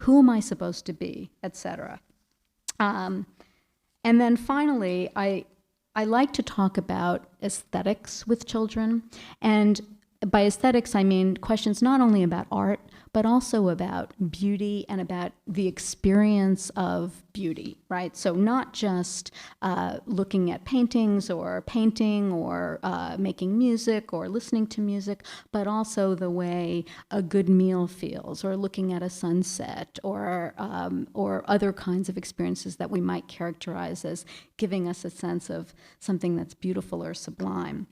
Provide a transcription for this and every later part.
who am I supposed to be, etc. And then finally, I like to talk about aesthetics with children. And by aesthetics, I mean questions not only about art, but also about beauty and about the experience of beauty, right? So not just looking at paintings or painting or making music or listening to music, but also the way a good meal feels, or looking at a sunset, or other kinds of experiences that we might characterize as giving us a sense of something that's beautiful or sublime.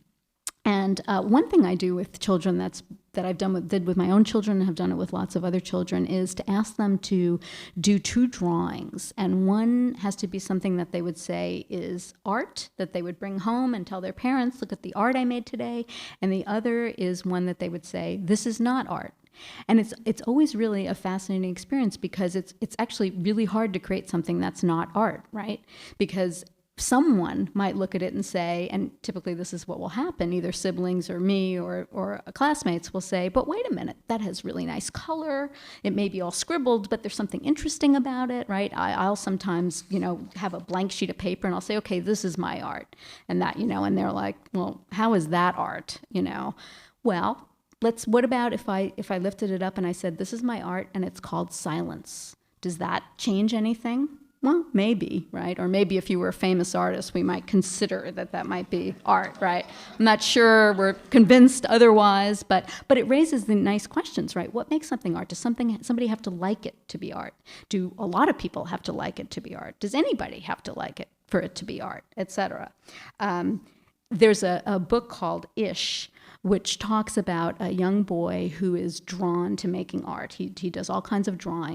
And one thing I do with children that I've did with my own children and have done it with lots of other children is to ask them to do 2 drawings. And one has to be something that they would say is art, that they would bring home and tell their parents, look at the art I made today. And the other is one that they would say, this is not art. And it's always really a fascinating experience, because it's actually really hard to create something that's not art, right? Because someone might look at it and say, and typically this is what will happen, either siblings or me or classmates will say, but wait a minute, that has really nice color. It may be all scribbled, but there's something interesting about it, right? I'll sometimes, have a blank sheet of paper and I'll say, okay, this is my art. And that, and they're like, well, how is that art? Well, what about if I lifted it up and I said, this is my art and it's called silence? Does that change anything? Well, maybe, right? Or maybe if you were a famous artist, we might consider that might be art, right? I'm not sure we're convinced otherwise, but it raises the nice questions, right? What makes something art? Does somebody have to like it to be art? Do a lot of people have to like it to be art? Does anybody have to like it for it to be art, etc.? There's a book called Ish, which talks about a young boy who is drawn to making art. He does all kinds of drawing.